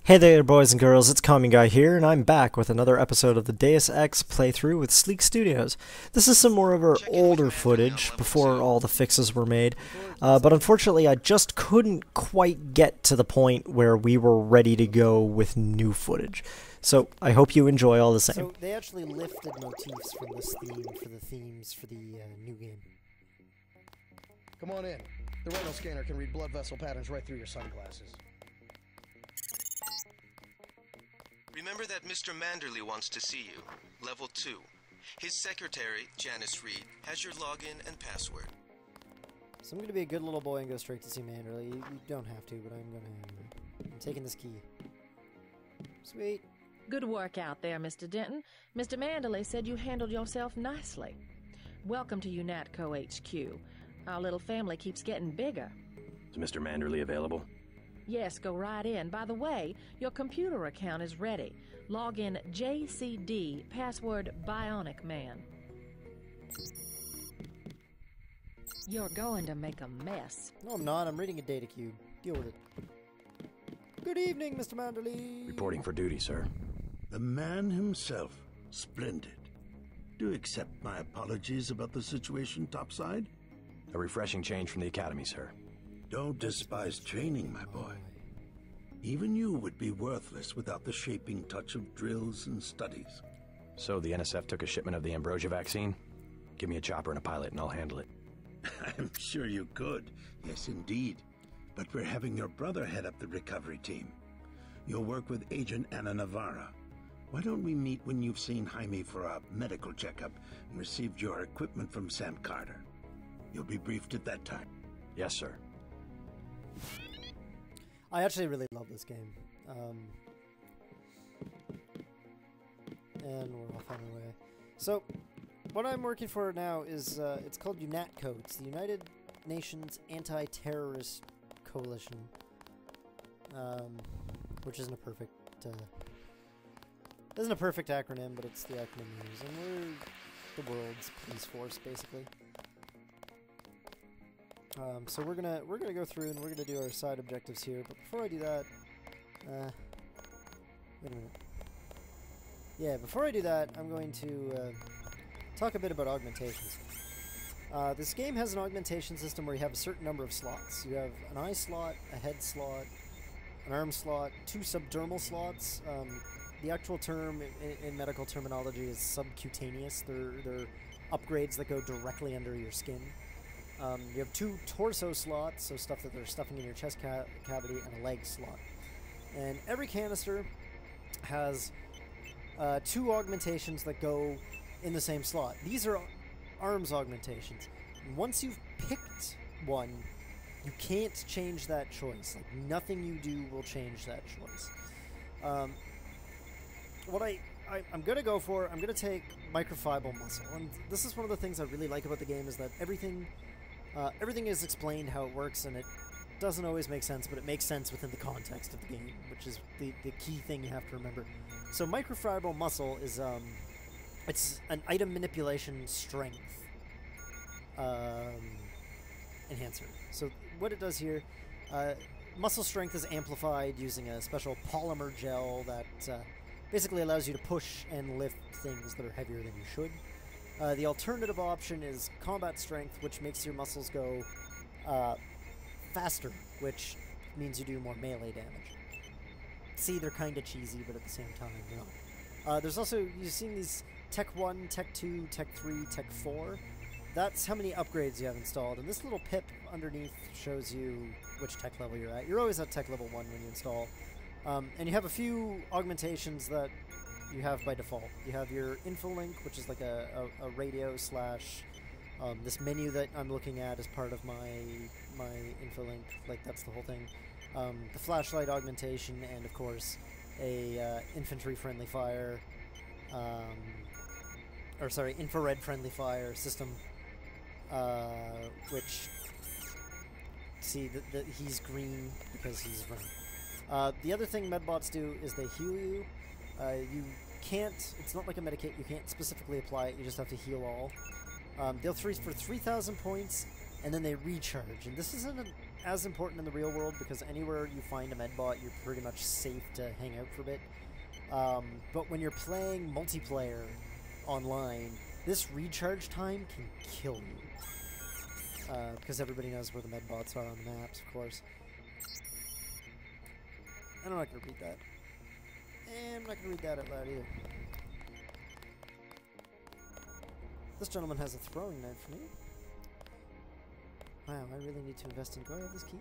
Hey there, boys and girls, it's Common Guy here, and I'm back with another episode of the Deus Ex playthrough with Sleek Studios. This is some more of our older footage, before all the fixes were made, but unfortunately I just couldn't quite get to the point where we were ready to go with new footage. So, I hope you enjoy all the same. So, they actually lifted motifs from this theme for the themes for the new game. Come on in. The retinal scanner can read blood vessel patterns right through your sunglasses. Remember that Mr. Manderley wants to see you. Level 2. His secretary, Janice Reed, has your login and password. So I'm going to be a good little boy and go straight to see Manderley. You don't have to, but I'm going to. I'm taking this key. Sweet. Good work out there, Mr. Denton. Mr. Manderley said you handled yourself nicely. Welcome to UNATCO HQ. Our little family keeps getting bigger. Is Mr. Manderley available? Yes, go right in. By the way, your computer account is ready. Log in JCD, password Bionic Man. You're going to make a mess. No, I'm not. I'm reading a data cube. Deal with it. Good evening, Mr. Manderley. Reporting for duty, sir. The man himself. Splendid. Do accept my apologies about the situation topside? A refreshing change from the academy, sir. Don't despise training, my boy. Even you would be worthless without the shaping touch of drills and studies. So the NSF took a shipment of the ambrosia vaccine? Give me a chopper and a pilot and I'll handle it. I'm sure you could. Yes, indeed. But we're having your brother head up the recovery team. You'll work with Agent Anna Navarra. Why don't we meet when you've seen Jaime for a medical checkup and received your equipment from Sam Carter? You'll be briefed at that time. Yes, sir. I actually really love this game. And we're off on our way. So, what I'm working for now is, it's called UNATCO. It's the United Nations Anti-Terrorist Coalition. Which isn't a perfect, acronym, but it's the acronym we use. And we're the world's police force, basically. So we're gonna go through and we're gonna do our side objectives here. But before I do that, wait a minute. Yeah, before I do that, I'm going to talk a bit about augmentations. This game has an augmentation system where you have a certain number of slots. You have an eye slot, a head slot, an arm slot, 2 subdermal slots. The actual term in medical terminology is subcutaneous. They're upgrades that go directly under your skin. You have 2 torso slots, so stuff that they're stuffing in your chest cavity, and a leg slot. And every canister has 2 augmentations that go in the same slot. These are arms augmentations. And once you've picked one, you can't change that choice. Like, nothing you do will change that choice. What I'm going to go for, I'm going to take microfibril muscle. And this is one of the things I really like about the game, is that everything is explained how it works, and it doesn't always make sense, but it makes sense within the context of the game, which is the key thing you have to remember. So microfibril muscle is, it's an item manipulation strength enhancer. So what it does here, muscle strength is amplified using a special polymer gel that basically allows you to push and lift things that are heavier than you should. The alternative option is combat strength, which makes your muscles go faster, which means you do more melee damage. See, they're kind of cheesy, but at the same time, they're not. There's also, you've seen these Tech 1, Tech 2, Tech 3, Tech 4. That's how many upgrades you have installed, and this little pip underneath shows you which tech level you're at. You're always at tech level 1 when you install. And you have a few augmentations that you have by default. You have your InfoLink, which is like a radio slash this menu that I'm looking at as part of my InfoLink. Like, that's the whole thing. The flashlight augmentation, and of course a infantry friendly fire, infrared friendly fire system. Which, see, he's green because he's running. The other thing medbots do is they heal you. You can't, it's not like a medikit, you can't specifically apply it, you just have to heal all. They'll freeze for 3,000 points, and then they recharge. And this isn't as important in the real world because anywhere you find a medbot, you're pretty much safe to hang out for a bit. But when you're playing multiplayer online, this recharge time can kill you. Because everybody knows where the medbots are on the maps, of course. And I'm not going to read that. And I'm not going to read that out loud either. This gentleman has a throwing knife for me. Wow, I really need to invest in... Do I have this key?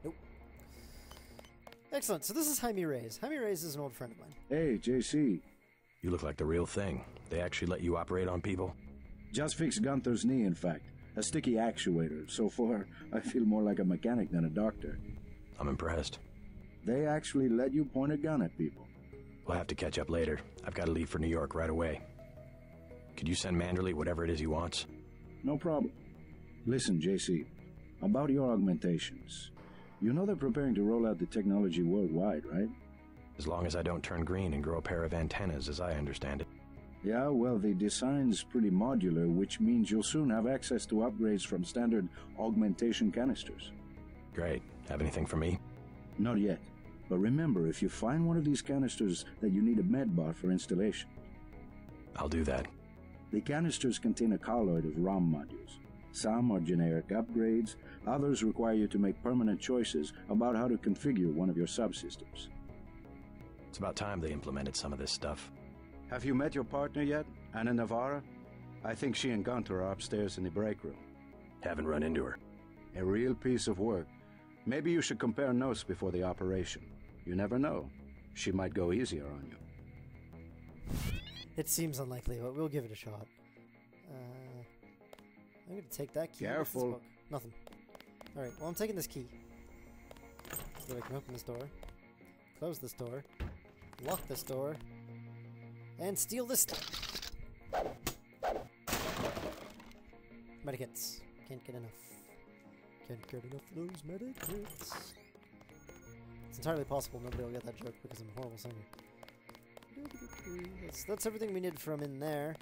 Nope. Excellent, so this is Jaime Reyes. Jaime Reyes is an old friend of mine. Hey, JC. You look like the real thing. They actually let you operate on people? Just fixed Gunther's knee, in fact. A sticky actuator. So far, I feel more like a mechanic than a doctor. I'm impressed. They actually let you point a gun at people. We'll have to catch up later. I've got to leave for New York right away. Could you send Manderley whatever it is he wants? No problem. Listen, JC. About your augmentations. You know they're preparing to roll out the technology worldwide, right? As long as I don't turn green and grow a pair of antennas, as I understand it. Yeah, well, the design's pretty modular, which means you'll soon have access to upgrades from standard augmentation canisters. Great. Have anything for me? Not yet. But remember, if you find one of these canisters, that you need a medbot for installation. I'll do that. The canisters contain a colloid of ROM modules. Some are generic upgrades, others require you to make permanent choices about how to configure one of your subsystems. It's about time they implemented some of this stuff. Have you met your partner yet, Anna Navarra? I think she and Gunther are upstairs in the break room. Haven't run into her. A real piece of work. Maybe you should compare notes before the operation. You never know. She might go easier on you. It seems unlikely, but we'll give it a shot. I'm going to take that key. Careful. Nothing. Alright, well I'm taking this key. So that I can open this door. Close this door. Lock this door. And steal this stuff. Medikits. Can't get enough. Can't get enough of those medikits. It's entirely possible nobody will get that joke because I'm a horrible singer. That's everything we need from in there.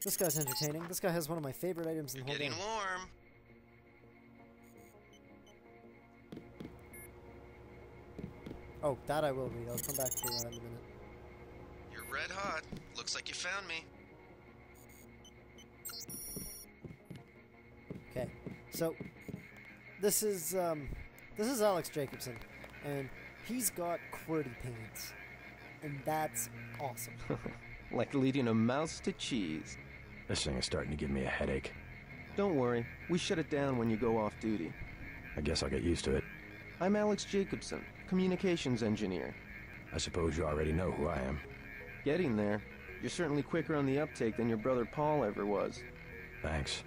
This guy's entertaining. This guy has one of my favorite items in the whole game. Getting warm. Oh, that I will read. I'll come back to that in a minute. You're red hot. Looks like you found me. Okay, so this is Alex Jacobson, and he's got QWERTY pants, and that's awesome. Like leading a mouse to cheese. This thing is starting to give me a headache. Don't worry, we shut it down when you go off duty. I guess I'll get used to it. I'm Alex Jacobson, communications engineer. I suppose you already know who I am. Getting there. You're certainly quicker on the uptake than your brother Paul ever was. Thanks.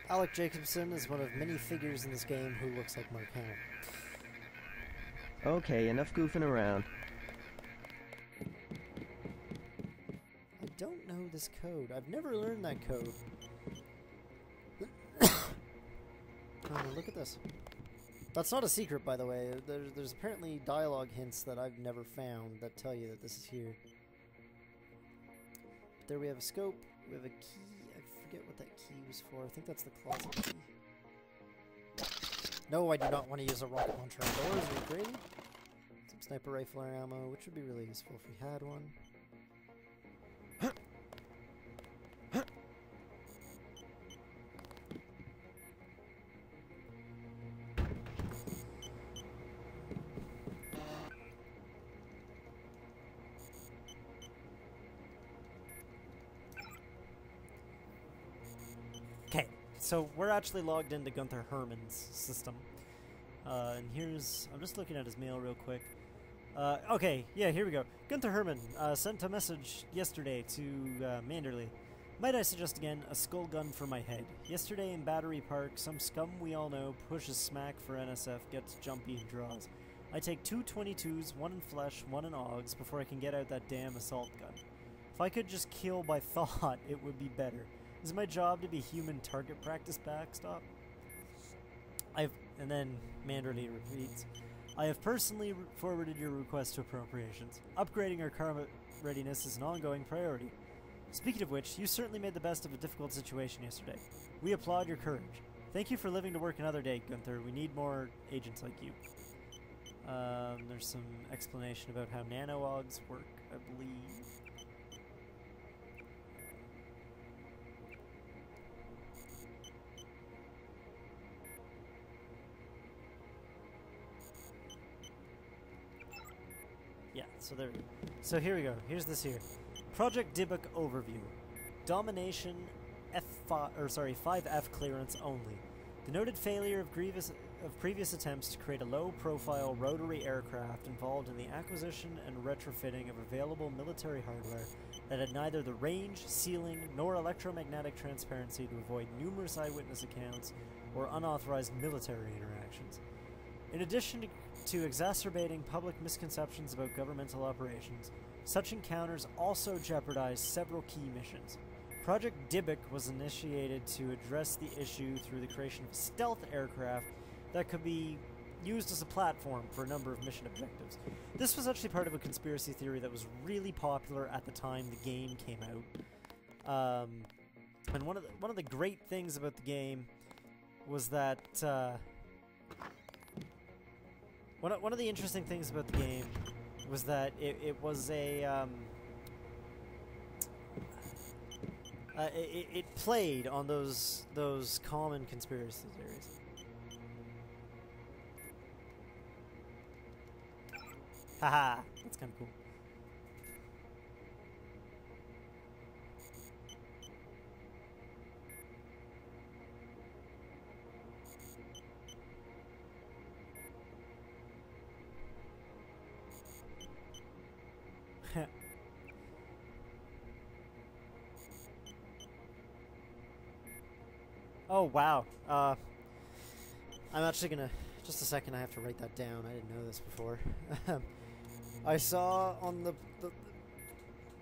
Alex Jacobson is one of many figures in this game who looks like Mark Hamill. Okay, enough goofing around. I don't know this code. I've never learned that code. Oh, look at this. That's not a secret, by the way. There's apparently dialogue hints that I've never found that tell you that this is here. But there we have a scope. We have a key. I forget what that key was for. I think that's the closet key. No, I do not want to use a rocket launcher on doors. Are you crazy? Some sniper rifle ammo, which would be really useful if we had one. Okay, so we're actually logged into Gunther Herman's system. And here's... I'm just looking at his mail real quick. Okay, yeah, here we go. Gunther Herman sent a message yesterday to Manderley. Might I suggest again, a skull gun for my head. Yesterday in Battery Park, some scum we all know pushes smack for NSF, gets jumpy and draws. I take 2 22s, 1 in flesh, 1 in augs, before I can get out that damn assault gun. If I could just kill by thought, it would be better. Is my job to be human target practice backstop? And then Manderley repeats, I have personally forwarded your request to appropriations. Upgrading our karma readiness is an ongoing priority. Speaking of which, you certainly made the best of a difficult situation yesterday. We applaud your courage. Thank you for living to work another day, Gunther. We need more agents like you. There's some explanation about how nano-augs work, I believe. Yeah, so there we go. So here we go. Here's this here. Project Dybbuk overview. Domination F5 or sorry, 5F clearance only. The noted failure of previous attempts to create a low-profile rotary aircraft involved in the acquisition and retrofitting of available military hardware that had neither the range, ceiling, nor electromagnetic transparency to avoid numerous eyewitness accounts or unauthorized military interactions. In addition to exacerbating public misconceptions about governmental operations, such encounters also jeopardized several key missions. Project Dybbuk was initiated to address the issue through the creation of a stealth aircraft that could be used as a platform for a number of mission objectives. This was actually part of a conspiracy theory that was really popular at the time the game came out. And one of the great things about the game was that one of the interesting things about the game was that it was a it played on those common conspiracy theories. Haha, that's kind of cool. Oh, wow. I'm actually gonna... Just a second, I have to write that down. I didn't know this before. I saw on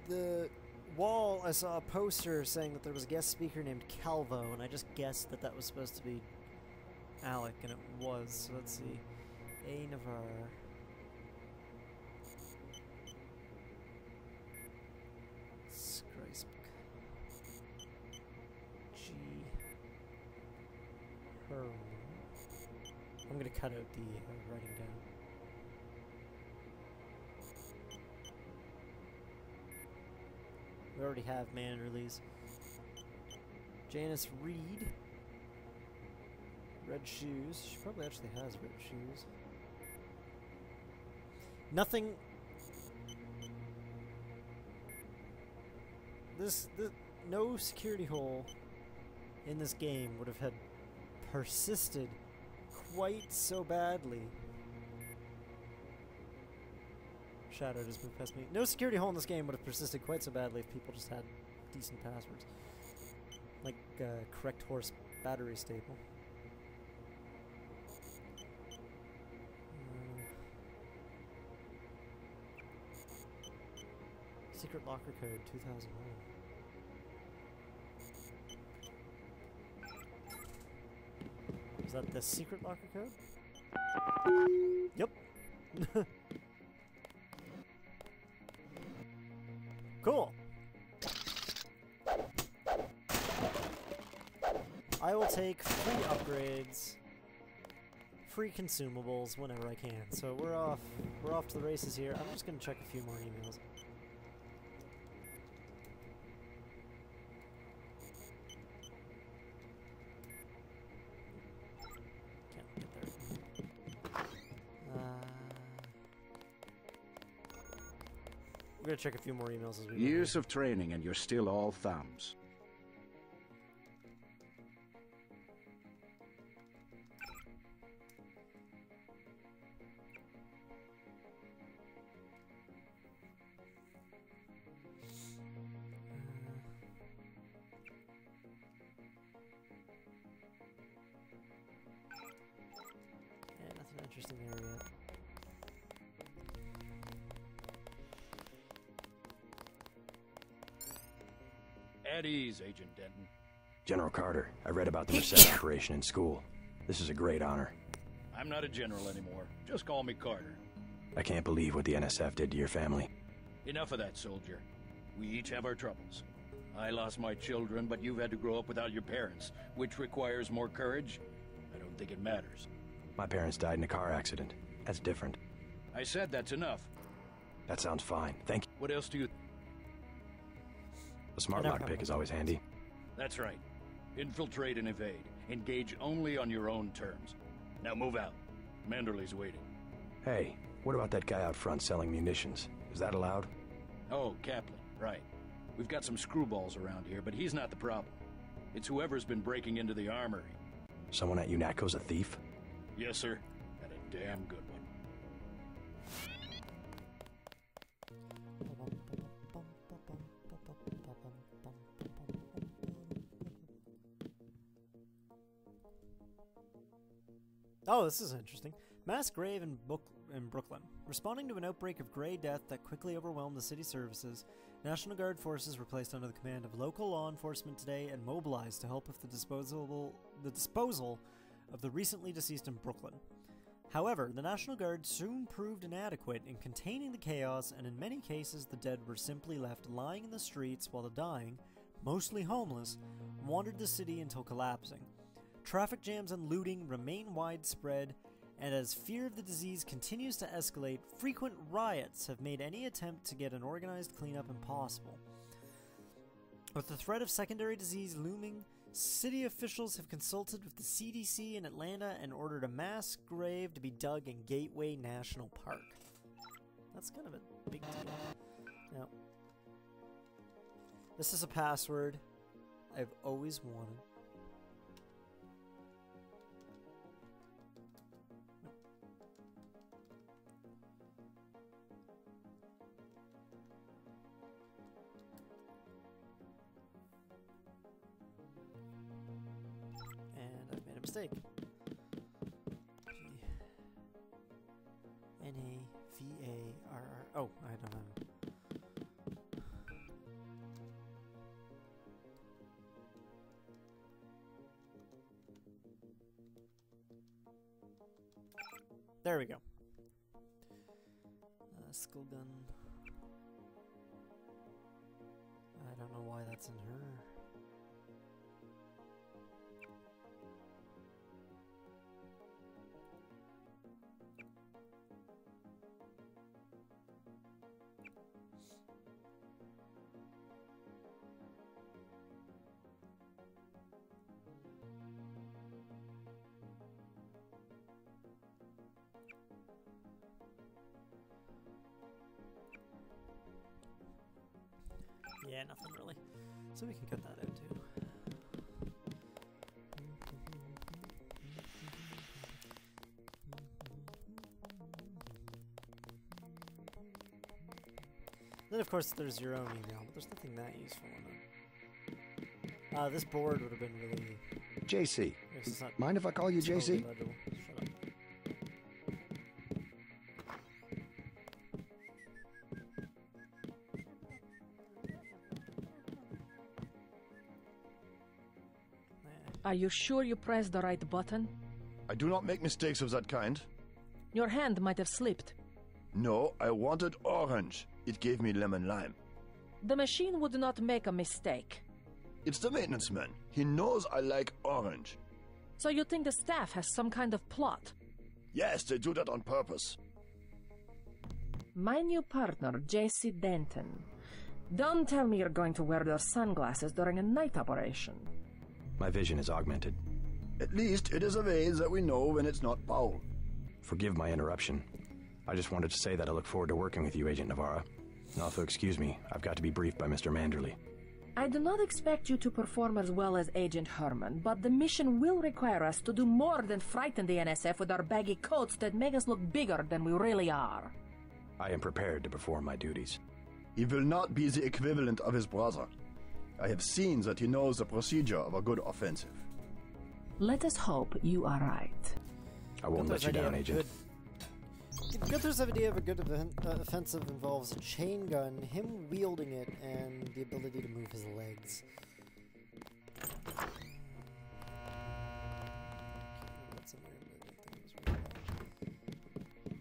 the wall, I saw a poster saying that there was a guest speaker named Calvo, and I just guessed that that was supposed to be Alec, and it was. So let's see. A. Navarre. I'm going to cut out the writing down. We already have Manderley's. Janice Reed. Red shoes. She probably actually has red shoes. Nothing... No security hole in this game would have had persisted quite so badly. Shadow just moved past me. No security hole in this game would have persisted quite so badly if people just had decent passwords. Like, correct horse battery staple. Secret locker code 2001. Is that the secret locker code? Yep. Cool. I will take free upgrades, free consumables whenever I can. So we're off to the races here. I'm just gonna check a few more emails. We're gonna check a few more emails as we go. Years of training and you're still all thumbs. Yeah, nothing interesting there yet. At ease, Agent Denton. General Carter, I read about the Merced operation in school. This is a great honor. I'm not a general anymore. Just call me Carter. I can't believe what the NSF did to your family. Enough of that, soldier. We each have our troubles. I lost my children, but you've had to grow up without your parents, which requires more courage. I don't think it matters. My parents died in a car accident. That's different. I said that's enough. That sounds fine. Thank you. What else do you... A smart lockpick is always handy. That's right. Infiltrate and evade. Engage only on your own terms. Now move out. Manderley's waiting. Hey, what about that guy out front selling munitions? Is that allowed? Oh, Kaplan, right. We've got some screwballs around here, but he's not the problem. It's whoever's been breaking into the armory. Someone at UNATCO's a thief? Yes, sir. And a damn good one. Oh, this is interesting. Mass grave in Brooklyn. Responding to an outbreak of gray death that quickly overwhelmed the city services, National Guard forces were placed under the command of local law enforcement today and mobilized to help with the disposal of the recently deceased in Brooklyn. However, the National Guard soon proved inadequate in containing the chaos, and in many cases the dead were simply left lying in the streets while the dying, mostly homeless, wandered the city until collapsing. Traffic jams and looting remain widespread, and as fear of the disease continues to escalate, frequent riots have made any attempt to get an organized cleanup impossible. With the threat of secondary disease looming, city officials have consulted with the CDC in Atlanta and ordered a mass grave to be dug in Gateway National Park. That's kind of a big deal. Now, this is a password I've always wanted. Mistake. N-A-V-A-R-R. Oh, I don't know. There we go. Skull gun. I don't know why that's in her. Yeah, nothing really. So we can cut that out too. Then of course there's your own email, but there's nothing that useful in it. This board would have been really... JC. Mind if I call you JC? Shut up. Are you sure you pressed the right button? I do not make mistakes of that kind. Your hand might have slipped. No, I wanted orange. It gave me lemon lime. The machine would not make a mistake. It's the maintenance man. He knows I like orange. So you think the staff has some kind of plot? Yes, they do that on purpose. My new partner, J.C. Denton. Don't tell me you're going to wear those sunglasses during a night operation. My vision is augmented. At least it is a way that we know when it's not Paul. Forgive my interruption. I just wanted to say that I look forward to working with you, Agent Navarra. Now, if you'll excuse me, I've got to be briefed by Mr. Manderley. I do not expect you to perform as well as Agent Herman, but the mission will require us to do more than frighten the NSF with our baggy coats that make us look bigger than we really are. I am prepared to perform my duties. He will not be the equivalent of his brother. I have seen that he knows the procedure of a good offensive. Let us hope you are right. I won't let you down, Agent. Gunther's idea of a good offensive involves a chain gun, him wielding it, and the ability to move his legs.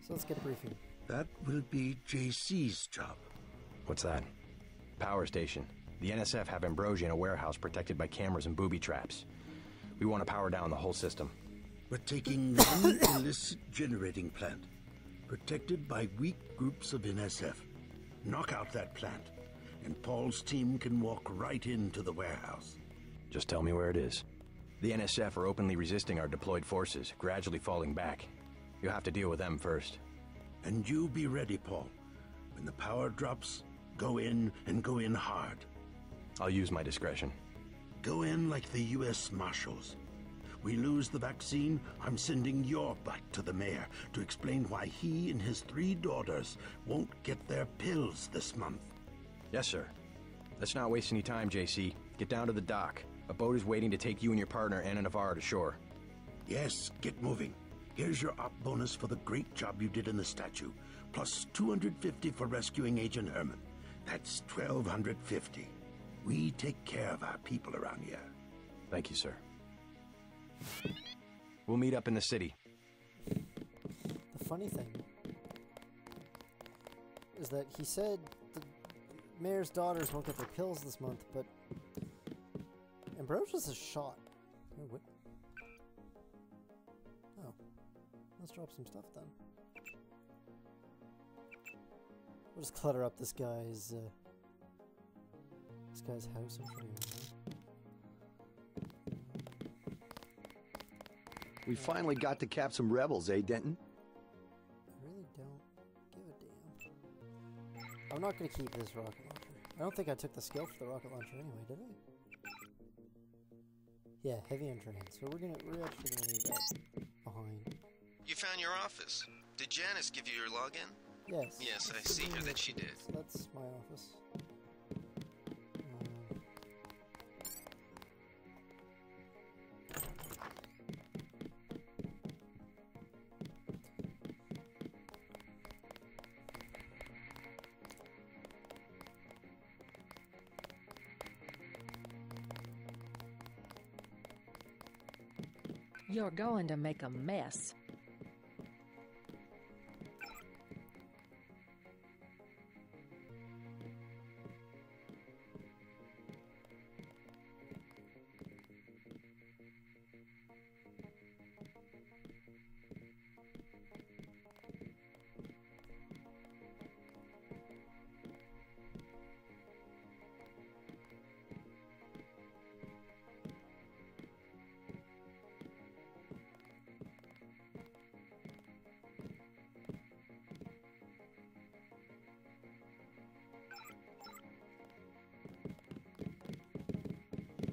So let's get a briefing. That will be JC's job. What's that? Power station. The NSF have Ambrosia in a warehouse protected by cameras and booby traps. We want to power down the whole system. We're taking one illicit generating plant, protected by weak groups of NSF. Knock out that plant, and Paul's team can walk right into the warehouse. Just tell me where it is. The NSF are openly resisting our deployed forces, gradually falling back. You'll have to deal with them first. And you be ready, Paul. When the power drops, go in and go in hard. I'll use my discretion. Go in like the U.S. Marshals. We lose the vaccine, I'm sending your butt to the mayor to explain why he and his 3 daughters won't get their pills this month. Yes, sir. Let's not waste any time, JC. Get down to the dock. A boat is waiting to take you and your partner, Anna Navarro, to shore. Yes, get moving. Here's your op bonus for the great job you did in the statue, plus 250 for rescuing Agent Herman. That's 1,250. We take care of our people around here. Thank you, sir. We'll meet up in the city. The funny thing is that he said the mayor's daughters won't get their pills this month, but Ambrosius is shot. Oh, what? Oh. Let's drop some stuff then. We'll just clutter up this guy's house in front of him. We finally got to cap some rebels, eh, Denton? I really don't give a damn. I'm not going to keep this rocket launcher. I don't think I took the skill for the rocket launcher anyway, did I? Yeah, heavy entrance. So we're actually gonna leave that behind. You found your office. Did Janice give you your login? Yes. Yes, I see here that she did. That's my office. You're going to make a mess.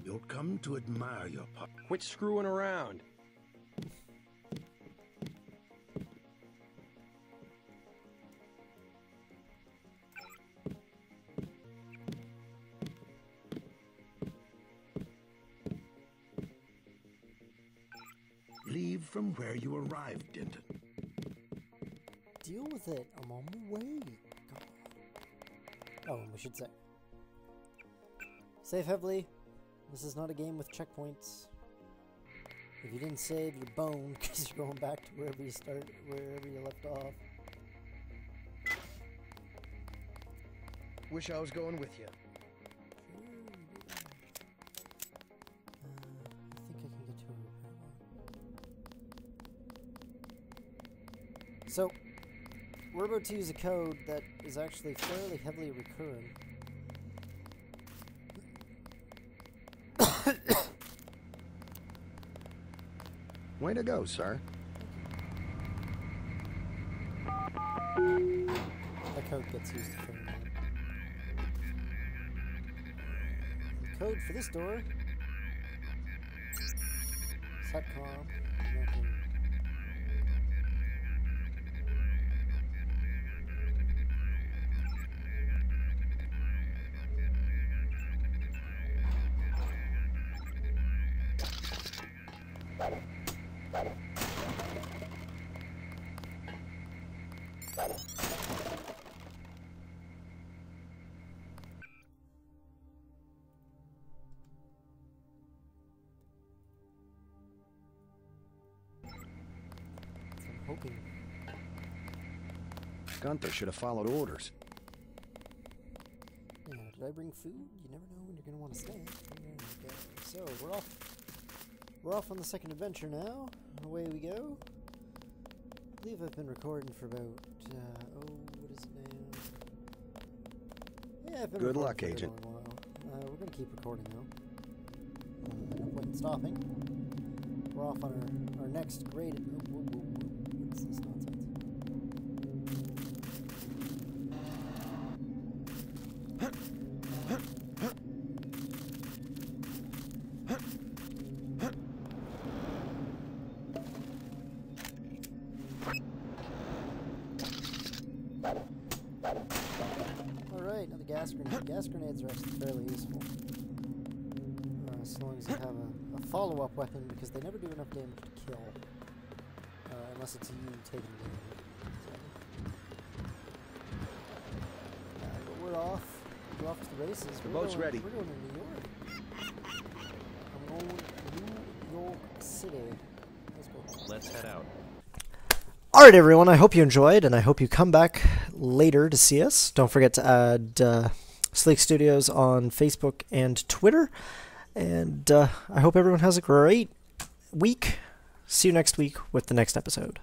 You'll come to admire your pop. Quit screwing around. Leave from where you arrived, Denton. Deal with it. I'm on my way. God. Oh, we should say. Save heavily. This is not a game with checkpoints. If you didn't save, you're boned because you're going back to wherever you started, wherever you left off. Wish I was going with you. I think I can get to a repair line. So, we're about to use a code that is actually fairly heavily recurring. Way to go, sir. That code gets used for a minute. The code for this door. Setcom. Hoping. Gunther should have followed orders. Yeah, Did I bring food? You never know when you're going to want to stay. Okay. So, we're off. We're off on the second adventure now. Away we go. I believe I've been recording for about, what is it now? Yeah, I've been Good recording luck, for a Agent. long while. We're going to keep recording, though. No point in stopping. We're off on our next great... What's this nonsense? Alright, now the gas grenade. Gas grenades are actually fairly useful. As long as you have a follow-up weapon, because they never do enough damage to kill. Unless it's you taking damage. But we're off. We're off to the races. The boat's ready. We're going to New York. I'm going to New York City. Let's go. Let's head out. Alright everyone, I hope you enjoyed, and I hope you come back later to see us. Don't forget to add Sleek Studios on Facebook and Twitter. And I hope everyone has a great week. See you next week with the next episode.